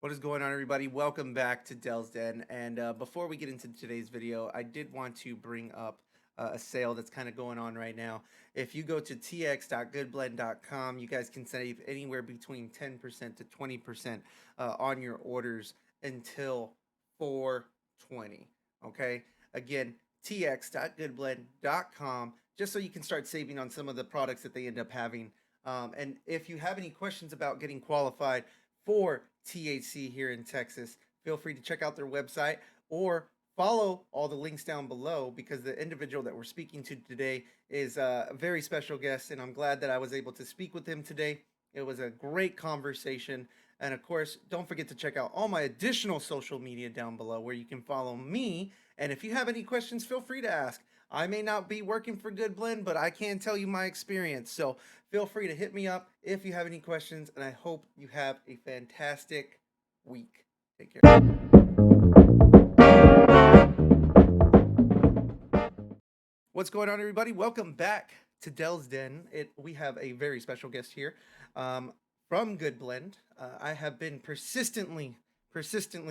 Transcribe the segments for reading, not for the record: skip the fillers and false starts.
What is going on, everybody? Welcome back to Dell's Den. And before we get into today's video, I did want to bring up a sale that's kind of going on right now. If you go to tx.goodblend.com, you guys can save anywhere between 10% to 20% on your orders until 4/20. Okay? Again, tx.goodblend.com, just so you can start saving on some of the products that they end up having. And if you have any questions about getting qualified for THC here in Texas, feel free to check out their website or follow all the links down below, because the individual that we're speaking to today is a very special guest, and I'm glad that I was able to speak with him today. It was a great conversation. And of course, don't forget to check out all my additional social media down below where you can follow me. And if you have any questions, feel free to ask. I may not be working for GoodBlend, but I can tell you my experience. So feel free to hit me up if you have any questions, and I hope you have a fantastic week. Take care. What's going on, everybody? Welcome back to Dell's Den. We have a very special guest here from GoodBlend. I have been persistently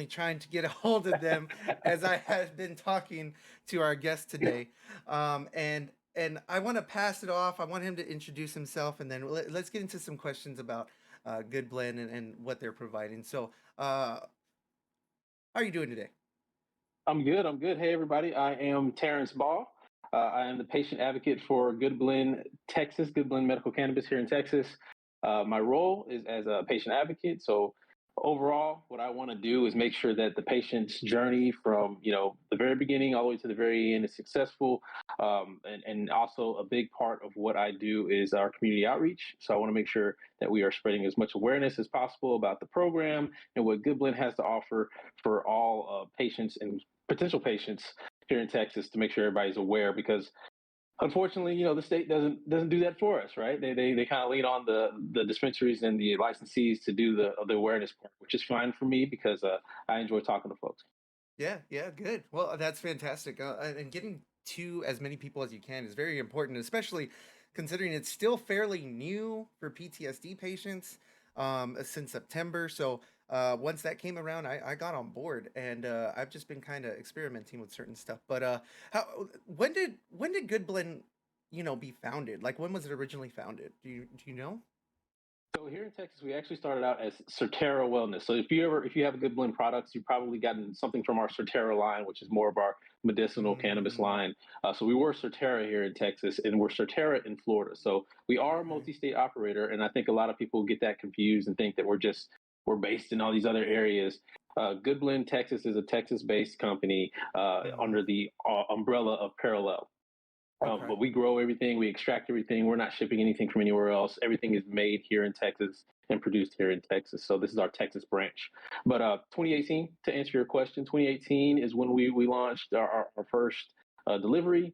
trying to get a hold of them as I have been talking to our guest today. And I want to pass it off. I want him to introduce himself, and then let's get into some questions about GoodBlend and what they're providing. So, how are you doing today? I'm good. I'm good. Hey, everybody. I am Terrence Ball. I am the patient advocate for GoodBlend Texas, GoodBlend Medical Cannabis here in Texas. My role is as a patient advocate. So overall, what I want to do is make sure that the patient's journey from the very beginning all the way to the very end is successful. And also a big part of what I do is our community outreach. So I want to make sure that we are spreading as much awareness as possible about the program and what GoodBlend has to offer for all patients and potential patients here in Texas, to make sure everybody's aware, because unfortunately, the state doesn't do that for us, right? They kind of lean on the dispensaries and the licensees to do the awareness part, which is fine for me because I enjoy talking to folks. Yeah, yeah, good. Well, that's fantastic. And getting to as many people as you can is very important, especially considering it's still fairly new for PTSD patients since September. So once that came around, I got on board, and I've just been kind of experimenting with certain stuff. But how when did GoodBlend be founded? Like, when was it originally founded? Do you know? So here in Texas, we actually started out as Certera Wellness. So if you have a GoodBlend products, you've probably gotten something from our Certera line, which is more of our medicinal cannabis Mm, line. So we were Certera here in Texas, and we're Certera in Florida. So we are a okay. multi-state operator, and I think a lot of people get that confused and think that we're based in all these other areas. GoodBlend Texas is a Texas-based company Mm, under the umbrella of Parallel. okay. But we grow everything, we extract everything. We're not shipping anything from anywhere else. Everything is made here in Texas and produced here in Texas. So this is our Texas branch. But 2018, to answer your question, 2018 is when we launched our first delivery.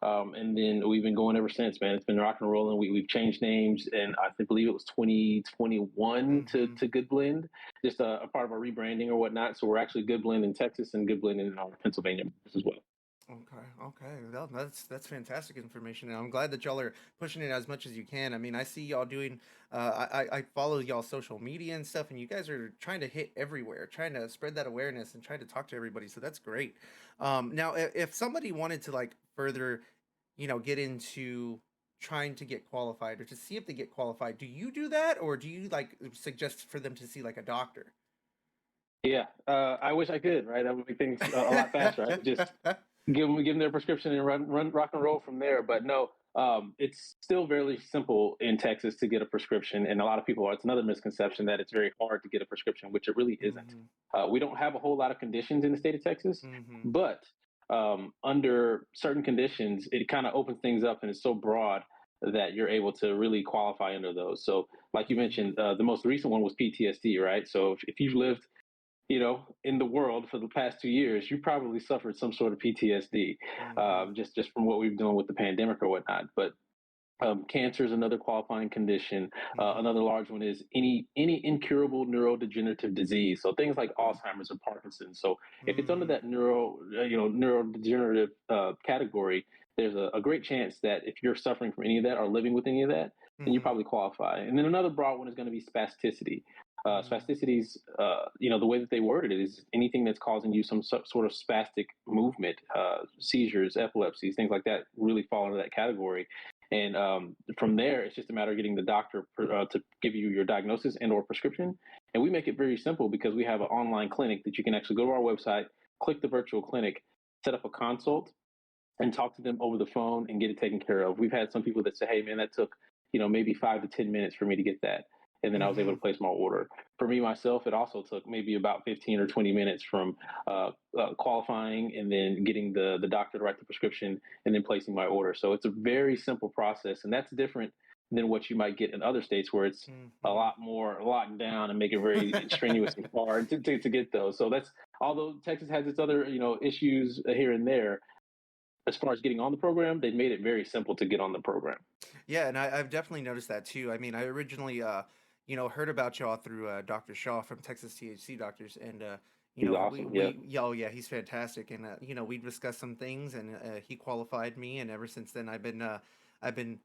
And then we've been going ever since, man. It's been rock and rolling. We've changed names, and believe it was 2021 Mm-hmm. to Good Blend, just a part of our rebranding or whatnot. So we're actually Good Blend in Texas and Good Blend in Pennsylvania as well. Okay, okay. Well, that's fantastic information, and I'm glad that y'all are pushing it as much as you can. I mean, I see y'all doing. I follow y'all social media and stuff, and you guys are trying to hit everywhere, trying to spread that awareness and trying to talk to everybody. So that's great. Now, if somebody wanted to like further, get into trying to get qualified or to see if they get qualified, do you do that, or do you like suggest for them to see like a doctor? Yeah, I wish I could. Right, that would make things a lot faster. I could just give them their prescription and run rock and roll from there. But no, it's still very simple in Texas to get a prescription, and a lot of people are. It's another misconception that it's very hard to get a prescription, which it really isn't. Mm-hmm. We don't have a whole lot of conditions in the state of Texas, Mm-hmm. but under certain conditions, it kind of opens things up, and it's so broad that you're able to really qualify under those. So, like you Mm-hmm. mentioned, the most recent one was PTSD, right? So, if you've lived in the world for the past 2 years, you probably suffered some sort of PTSD, Mm-hmm. just from what we've done with the pandemic or whatnot. But cancer is another qualifying condition. Mm-hmm. Another large one is any incurable neurodegenerative disease. So things like Okay. Alzheimer's or Parkinson's. So if it's under Mm, that neurodegenerative category, there's a great chance that if you're suffering from any of that or living with any of that, then you mhm, probably qualify. And then another broad one is going to be spasticity. Mm, Spasticities, the way that they worded it is anything that's causing you some sort of spastic movement, seizures, epilepsies, things like that really fall into that category. And from there, it's just a matter of getting the doctor to give you your diagnosis and or prescription. And we make it very simple because we have an online clinic that you can actually go to our website, click the virtual clinic, set up a consult, and talk to them over the phone and get it taken care of. We've had some people that say, "Hey, man, that took maybe 5 to 10 minutes for me to get that," and then I was able mm-hmm. to place my order. For me myself, it also took maybe about 15 or 20 minutes from qualifying and then getting the doctor to write the prescription and then placing my order. So it's a very simple process, and that's different than what you might get in other states where it's a Mm-hmm. lot more locked down and make it very strenuous and hard to get those. So that's although Texas has its other issues here and there, as far as getting on the program, they made it very simple to get on the program. Yeah, and I've definitely noticed that too. I mean, I originally, heard about y'all through Dr. Shaw from Texas THC Doctors, and He's awesome. Yeah. yeah, oh yeah, he's fantastic, and we discussed some things, and he qualified me, and ever since then, I've been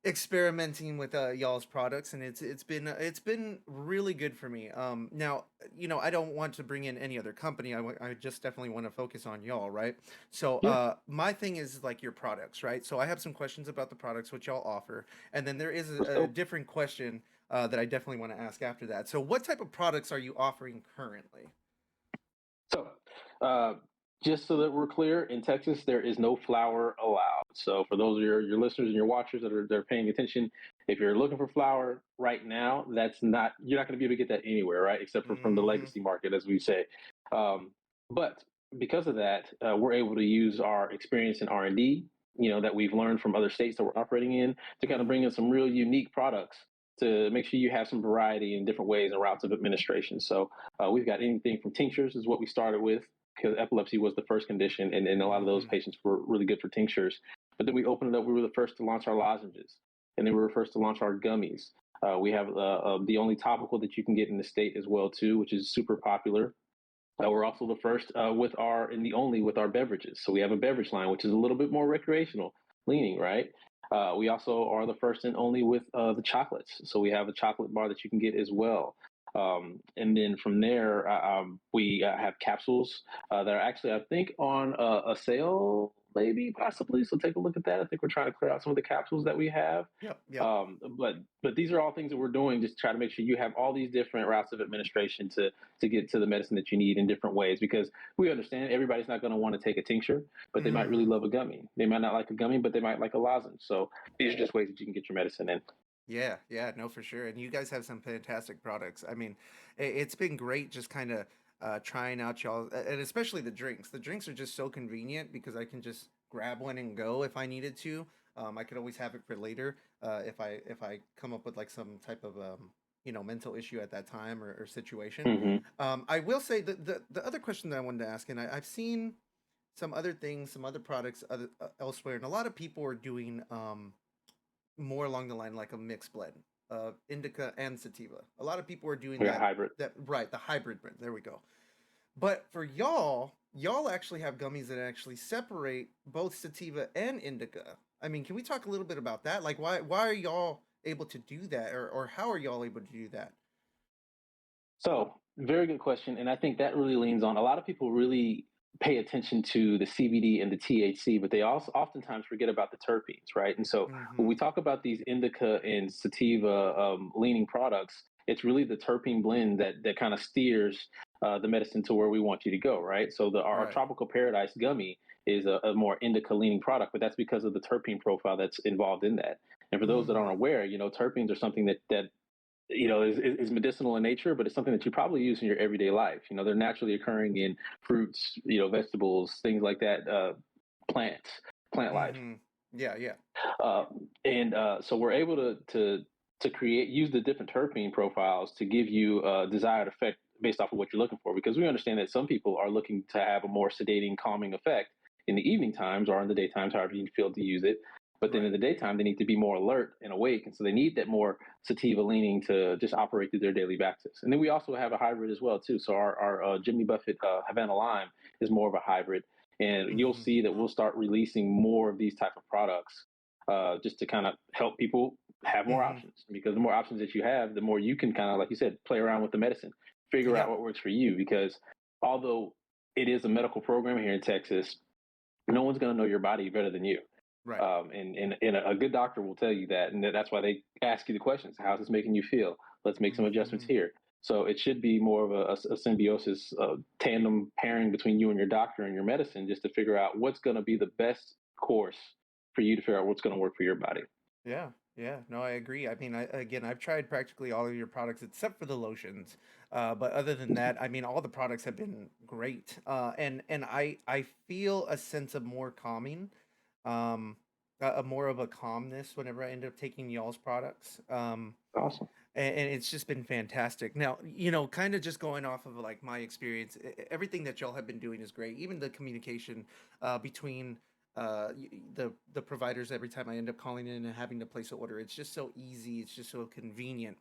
experimenting with y'all's products, and it's been really good for me. Now, I don't want to bring in any other company. I just definitely want to focus on y'all, right? So Yeah. my thing is like your products, right? So I have some questions about the products which y'all offer, and then there is Let's a go. different question that I definitely want to ask after that. So what type of products are you offering currently? So, uh, just so that we're clear, in Texas there is no flour allowed. So, for those of your listeners and your watchers that are paying attention, if you're looking for flour right now, that's not you're not going to be able to get that anywhere, right? Except for from the Mm-hmm. legacy market, as we say. Um, but because of that, we're able to use our experience in R&D, that we've learned from other states that we're operating in, to kind of Mm-hmm. bring in some real unique products to make sure you have some variety in different ways and routes of administration. So we've got anything from tinctures is what we started with because epilepsy was the first condition, and a lot of those Mm-hmm. patients were really good for tinctures. But then we opened it up. We were the first to launch our lozenges, and then we were first to launch our gummies. We have the only topical that you can get in the state as well too, which is super popular. We're also the first with our and the only with our beverages. So we have a beverage line, which is a little bit more recreational leaning, right? We also are the first and only with the chocolates. So we have a chocolate bar that you can get as well. And then from there, we have capsules that are actually, I think, on a sale, maybe possibly. So take a look at that. I think we're trying to clear out some of the capsules that we have. Yep. Yep. But these are all things that we're doing just to try to make sure you have all these different routes of administration to get to the medicine that you need in different ways, because we understand everybody's not going to want to take a tincture, but they might really Mm-hmm. love a gummy. They might not like a gummy, but they might like a lozenge. So these are just ways that you can get your medicine in. Yeah, yeah, no, for sure. And you guys have some fantastic products. I mean, it's been great just kind of trying out y'all, and especially the drinks. The drinks are just so convenient because I can just grab one and go if I needed to. I could always have it for later if I come up with like some type of mental issue at that time or situation. Mm-hmm. I will say that the other question that I wanted to ask, and I've seen some other things, some other products elsewhere, and a lot of people are doing more along the line like a mixed blend of indica and sativa. A lot of people are doing We got that. hybrid. That right, the hybrid blend. There we go. But for y'all actually have gummies that actually separate both sativa and indica. I mean, can we talk a little bit about that? Like, why are y'all able to do that, or how are y'all able to do that? So, very good question. And I think that really leans on a lot of people really pay attention to the CBD and the THC, but they also oftentimes forget about the terpenes, right? And so, when Mm-hmm. we talk about these indica and sativa leaning products, it's really the terpene blend that kind of steers the medicine to where we want you to go, right? So, our Right. Tropical Paradise gummy is a more indica leaning product, but that's because of the terpene profile that's involved in that. And for those that Mm-hmm. aren't aware, terpenes are something that is medicinal in nature, but it's something that you probably use in your everyday life. They're naturally occurring in fruits, vegetables, things like that, plants, plant life. Mm-hmm. Yeah. Yeah. Uh, and so we're able to create use the different terpene profiles to give you a desired effect based off of what you're looking for, because we understand that some people are looking to have a more sedating, calming effect in the evening times or in the daytimes, however you feel to use it. But then in Right. the daytime, they need to be more alert and awake, and so they need that more sativa leaning to just operate through their daily practice. And then we also have a hybrid as well too. So our Jimmy Buffett Havana Lime is more of a hybrid, and you'll Mm-hmm. see that we'll start releasing more of these type of products just to kind of help people have more Hmm. options, because the more options that you have, the more you can kind of, like you said, play around with the medicine, figure out Yeah. what works for you. Because although it is a medical program here in Texas, no one's going to know your body better than you. Right. And a good doctor will tell you that, and that's why they ask you the questions: how's this making you feel? Let's make some adjustments Hmm. here. So it should be more of a symbiosis, tandem pairing between you and your doctor and your medicine, just to figure out what's going to be the best course for you to figure out what's going to work for your body. Yeah, yeah, no, I agree. I mean, again, I've tried practically all of your products except for the lotions. But other than that, I mean, all the products have been great. And I feel a sense of more calming, um, a more of a calmness whenever I end up taking y'all's products. Awesome. And it's just been fantastic. Now, kind of just going off of like my experience, everything that y'all have been doing is great. Even the communication between the providers every time I end up calling in and having to place an order, it's just so easy. It's just so convenient.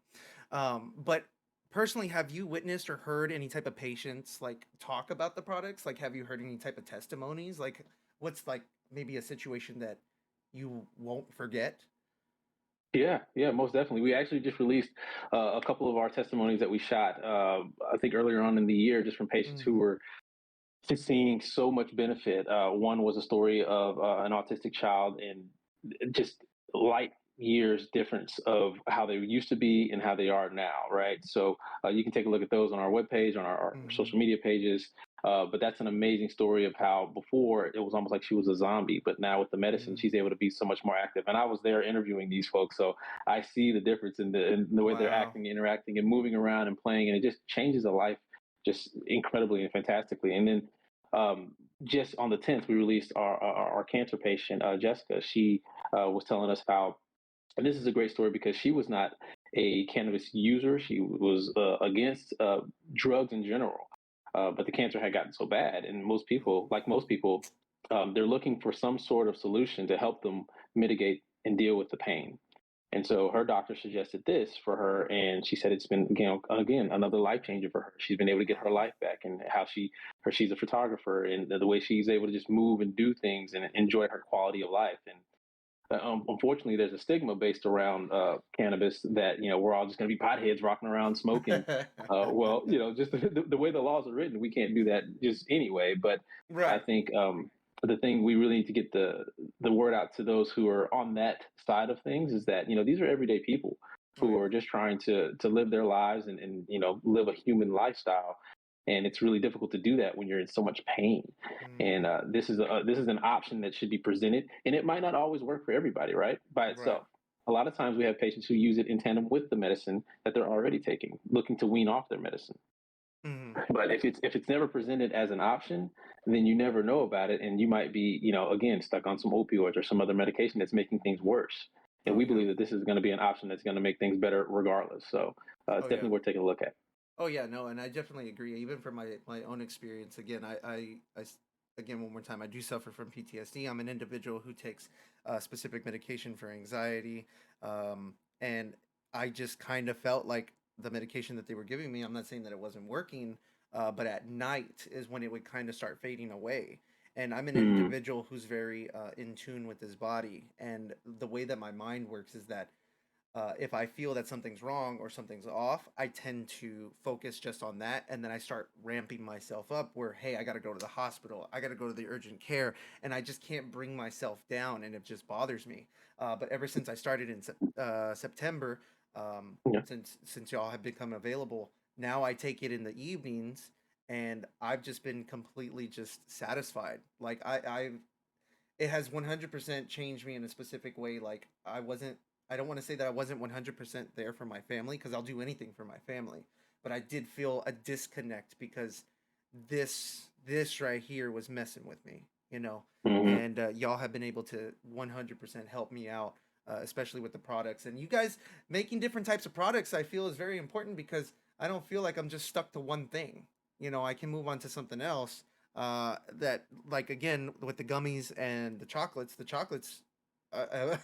But personally, have you witnessed or heard any type of patients like talk about the products? Like, have you heard any type of testimonies? Like, what's like maybe a situation that you won't forget? Yeah, yeah, most definitely. We actually just released a couple of our testimonies that we shot, I think earlier on in the year, just from patients who Mm-hmm. were just seeing so much benefit. One was a story of an autistic child, and just light years difference of how they used to be and how they are now, right? So you can take a look at those on our webpage, on our Mm-hmm. social media pages. But that's an amazing story of how before it was almost like she was a zombie, but now with the medicine, Mm-hmm. she's able to be so much more active. And I was there interviewing these folks, so I see the difference in the way they're Wow. acting, interacting, and moving around and playing, and it just changes a life just incredibly and fantastically. And then um, just on the 10th, we released our cancer patient, Jessica. She was telling us how, and this is a great story because she was not a cannabis user. She was against drugs in general, but the cancer had gotten so bad, and most people, like most people, they're looking for some sort of solution to help them mitigate and deal with the pain. And so her doctor suggested this for her, and she said it's been again another life changer for her. She's been able to get her Wow. life back, and how she's a photographer, and the way she's able to just move and do things and enjoy her quality of life. And unfortunately, there's a stigma based around cannabis that we're all just going to be potheads rocking around smoking. Well, just the way the laws are written, we can't do that just anyway. But I Right. think the thing we really need to get the word out to those who are on that side of things is that these are everyday people Oh who yeah. are just trying to live their lives and live a human lifestyle. And it's really difficult to do that when you're in so much pain. And Hmm. this is an option that should be presented, and it might not always work for everybody, right, by Right. itself. A lot of times we have patients who use it in tandem with the medicine that they're already taking, looking to wean off their medicine. Hmm. But if it's never presented as an option, then you never know about it, and you might be again stuck on some opioids or some other medication that's making things worse. And Oh we yeah. believe that this is going to be an option that's going to make things better regardless. So it's Oh yeah. definitely worth taking a look at. Oh yeah. No, and I definitely agree. Even from my own experience, again, again one more time, I do suffer from PTSD. I'm an individual who takes specific medication for anxiety, and I just kind of felt like the medication that they were giving me. I'm not saying that it wasn't working, but at night is when it would kind of start fading away. And I'm an Mm, individual who's very in tune with his body, and the way that my mind works is that if I feel that something's wrong or something's off, I tend to focus just on that. And then I start ramping myself up where, hey, I got to go to the hospital. I got to go to the urgent care. And I just can't bring myself down. And it just bothers me. But ever since I started in September, yeah. since y'all have become available, now I take it in the evenings. And I've just been completely just satisfied. Like it has 100% changed me in a specific way. Like I don't want to say that I wasn't 100% there for my family because I'll do anything for my family, but I did feel a disconnect because this right here was messing with me, Hmm. and y'all have been able to 100% help me out, especially with the products. And you guys making different types of products, I feel is very important because I don't feel like I'm just stuck to one thing. I can move on to something else that like again with the gummies and the chocolates are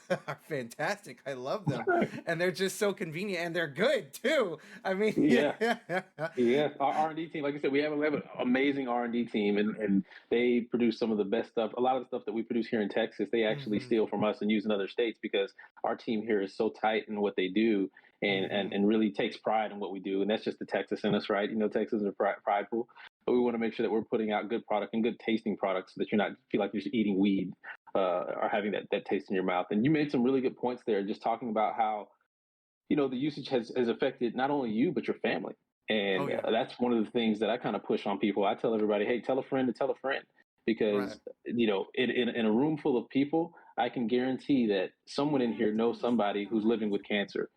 fantastic. I love them, and they're just so convenient, and they're good too. I mean, Yeah. yeah. Yeah, our R&D team, like I said, we have an amazing R&D team, and they produce some of the best stuff. A lot of the stuff that we produce here in Texas, they actually Hmm. steal from us and use in other states because our team here is so tight in what they do, Hmm. and really takes pride in what we do. And that's just the Texas in us, right? You know, Texans are prideful, but we want to make sure that we're putting out good product and good tasting products so that you're not feel like you're just eating weed or having that taste in your mouth. And you made some really good points there, just talking about how the usage has affected not only you but your family, Oh and yeah. that's one of the things that I kind of push on people. I tell everybody, hey, tell a friend to tell a friend, Right. because in a room full of people, I can guarantee that someone in here knows somebody who's living with cancer,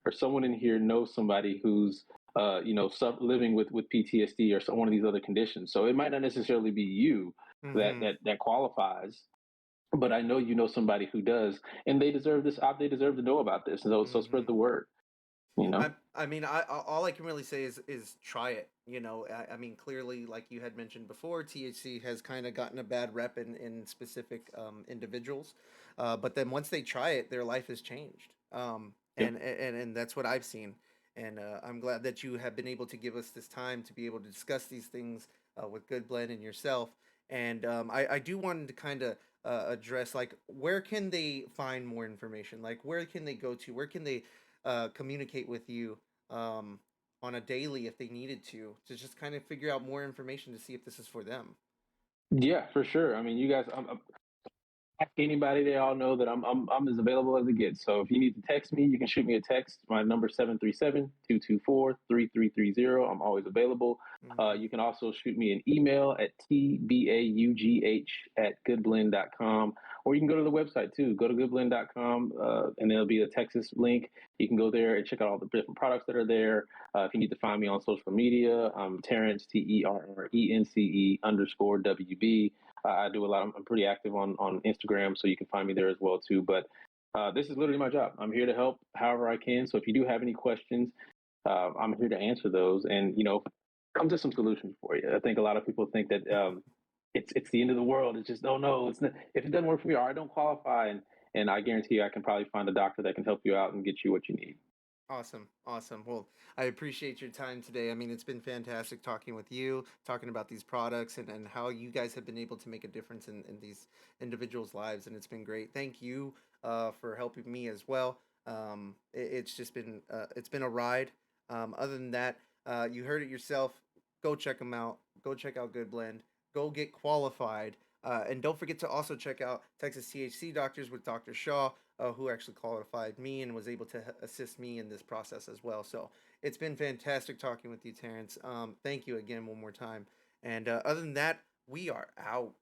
or someone in here knows somebody who's living with PTSD or some one of these other conditions. So it might not necessarily be you that Hmm. that that qualifies, but I know you know somebody who does, and they deserve this. They deserve to know about this. So spread Hmm. the word. You know. I mean, all I can really say is try it. I mean, clearly, like you had mentioned before, THC has kind of gotten a bad rep in specific individuals, but then once they try it, their life has changed. Yeah. And that's what I've seen. And I'm glad that you have been able to give us this time to be able to discuss these things with Good Blend and yourself. And I do want to kind of address, like, where can they find more information? Like, where can they go to? Where can they communicate with you um, on a daily if they needed to just kind of figure out more information to see if this is for them. Yeah, for sure. I mean, you guys, ask anybody. They all know that I'm as available as it gets. So if you need to text me, you can shoot me a text. My number 737-224-3330. I'm always available. Mm-hmm. You can also shoot me an email at tbaugh@goodblend.com, or you can go to the website too. Go to goodblend.com, and there'll be a Texas link. You can go there and check out all the different products that are there. If you need to find me on social media, I'm Terrence, TERRENCE_WB. I do a lot. I'm pretty active on Instagram, so you can find me there as well too. But this is literally my job. I'm here to help however I can. So if you do have any questions, I'm here to answer those, and come to some solutions for you. I think a lot of people think that it's the end of the world. It's just, oh no, it's not, if it doesn't work for me, or I don't qualify, and I guarantee you, I can probably find a doctor that can help you out and get you what you need. Awesome, awesome. Well, I appreciate your time today. I mean, it's been fantastic talking with you, talking about these products and how you guys have been able to make a difference in these individuals' lives, and it's been great. Thank you for helping me as well. It's just been it's been a ride. Other than that, you heard it yourself. Go check them out. Go check out Good Blend. Go get qualified. And don't forget to also check out Texas THC Doctors with Dr. Shaw, who actually qualified me and was able to assist me in this process as well. So it's been fantastic talking with you, Terrence. Thank you again one more time. And other than that, we are out.